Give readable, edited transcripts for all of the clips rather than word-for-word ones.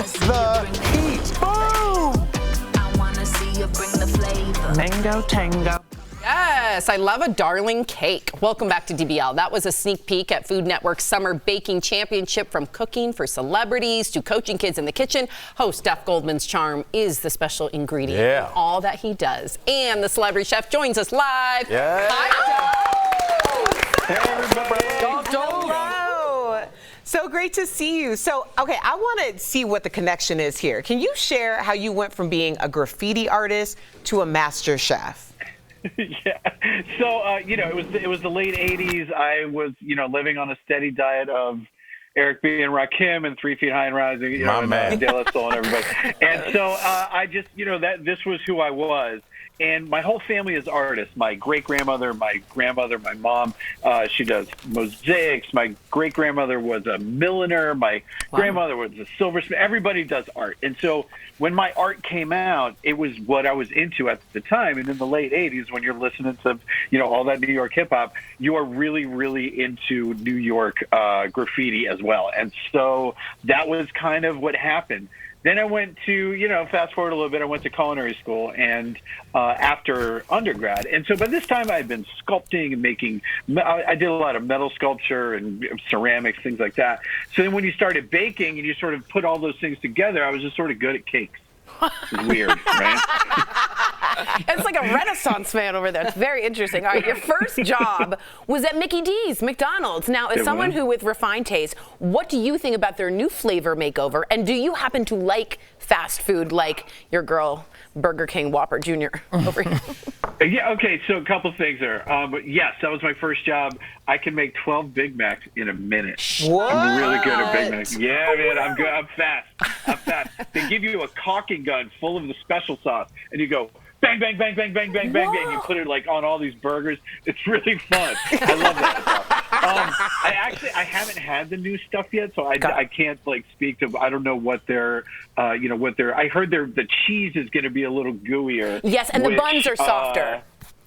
the heat. Boom! I wanna see you bring the flavor. Mango tango. Yes, I love a darling cake. Welcome back to DBL. That was a sneak peek at Food Network's Summer Baking Championship. From cooking for celebrities to coaching kids in the kitchen, host Duff Goldman's charm is the special ingredient in all that he does. And the celebrity chef joins us live. Yeah. Hi, Hey, everybody. Hello. So great to see you. So, okay, I want to see what the connection is here. Can you share how you went from being a graffiti artist to a master chef? Yeah. So, it was the late 80s. I was, living on a steady diet of Eric B. and Rakim and 3 Feet High and Rising, and De La Soul and everybody. And so I just, this was who I was. And my whole family is artists. My great-grandmother, my grandmother, my mom, she does mosaics. My great-grandmother was a milliner. My grandmother was a silversmith. Everybody does art. And so when my art came out, it was what I was into at the time. And in the late 80s, when you're listening to, all that New York hip-hop, you are really, really into New York graffiti as well. And so that was kind of what happened. Then I went to, fast forward a little bit, I went to culinary school and after undergrad. And so by this time I had been sculpting and I did a lot of metal sculpture and ceramics, things like that. So then when you started baking and you sort of put all those things together, I was just sort of good at cakes. It's weird, right? It's like a Renaissance man over there. It's very interesting. All right, your first job was at Mickey D's, McDonald's. Now, as someone who with refined taste, what do you think about their new flavor makeover? And do you happen to like fast food like your girl, Burger King Whopper Jr. over here? Yeah, okay, so a couple things there. Yes, that was my first job. I can make 12 Big Macs in a minute. What? I'm really good at Big Macs. Yeah, man, I'm good. I'm fast. They give you a caulking gun full of the special sauce, and you go bang, bang, bang, bang, bang, bang, bang, and you put it like on all these burgers. It's really fun. I love that stuff. I haven't had the new stuff yet, so I can't speak to. I don't know what they're, I heard the cheese is going to be a little gooier. Yes, and the buns are softer.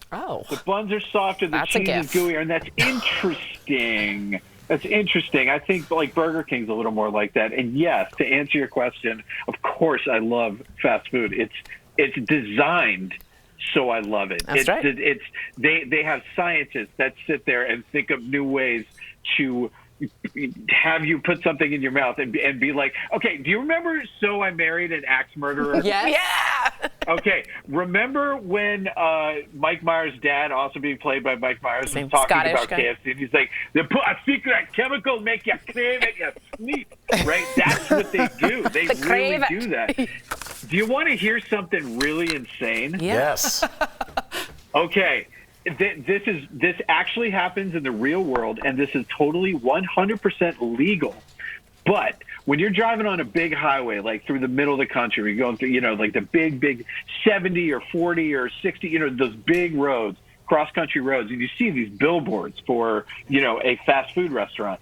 The buns are softer. The cheese is gooier, and that's interesting. That's interesting. I think Burger King's a little more like that. And yes, to answer your question, of course I love fast food. It's designed so I love it. That's right. They have scientists that sit there and think of new ways to have you put something in your mouth and be like, okay, do you remember So I Married an Axe Murderer? Yes. Yeah. Okay, remember when Mike Myers' dad, also being played by Mike Myers, was talking about KFC, and he's like, they put a secret chemical make you crave it, you sleep. Right? That's what they do. They really do that. Do you want to hear something really insane? Yes. Okay. This actually happens in the real world, and this is totally 100% legal. But when you're driving on a big highway, like through the middle of the country, you're going through, like the big 70 or 40 or 60, those big roads, cross-country roads, and you see these billboards for, a fast food restaurant.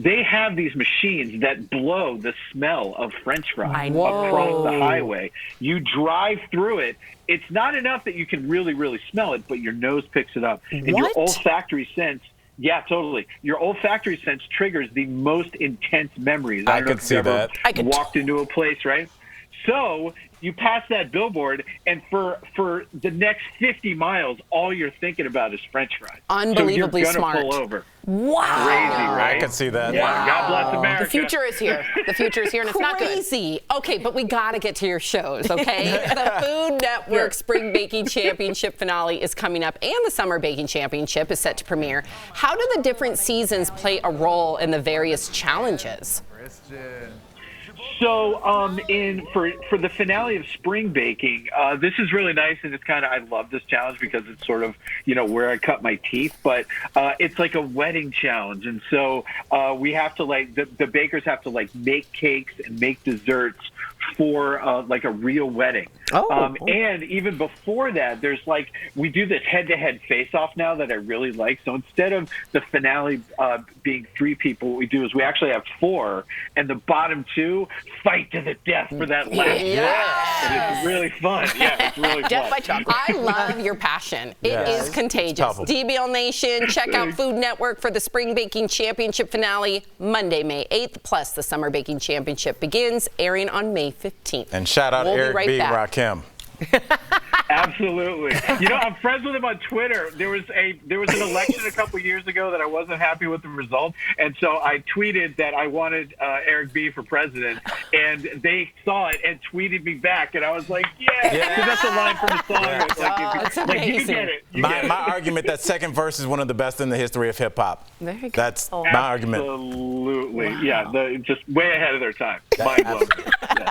They have these machines that blow the smell of French fries across the highway. You drive through it. It's not enough that you can really, really smell it, but your nose picks it up. And your olfactory sense, yeah, totally. Your olfactory sense triggers the most intense memories. I could see that. I walked into a place, right? So you pass that billboard, and for the next 50 miles, all you're thinking about is French fries. Unbelievably so you're smart. Pull over. Wow. Crazy, right? I could see that. Yeah. Wow. God bless America. The future is here. The future is here, and it's not good. Crazy. Okay, but we got to get to your shows, okay? The Food Network Spring Baking Championship finale is coming up, and the Summer Baking Championship is set to premiere. How do the different seasons play a role in the various challenges? So, for the finale of spring baking, this is really nice, and it's I love this challenge because it's sort of where I cut my teeth. But it's like a wedding challenge, and so we have to the bakers have to make cakes and make desserts for like a real wedding. Oh. And even before that, there's like, we do this head-to-head face-off now that I really like. So instead of the finale being 3 people, what we do is we actually have 4, and the bottom 2 fight to the death for that last laugh. And it's really fun. Yeah, it's really Death fun. by chocolate. I love your passion. It is contagious. palpable. DBL Nation, check out Food Network for the Spring Baking Championship finale Monday, May 8th. Plus, the Summer Baking Championship begins, airing on May 15th. And shout out We'll be Eric right B. back. Rakim. Absolutely. You know, I'm friends with him on Twitter. There was an election a couple years ago that I wasn't happy with the result, and so I tweeted that I wanted Eric B. for president, and they saw it and tweeted me back, and I was like, yeah, because that's a line from the song. It's like, That's you get it. You get it. My argument, that second verse is one of the best in the history of hip hop. There you go. That's my argument. Absolutely. Yeah, just way ahead of their time. Mind blowing. Yeah.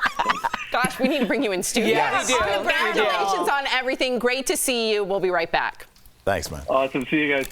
Gosh, we need to bring you in studio. Yeah, we do. Congratulations on everything. Great to see you. We'll be right back. Thanks, man. Awesome. See you guys.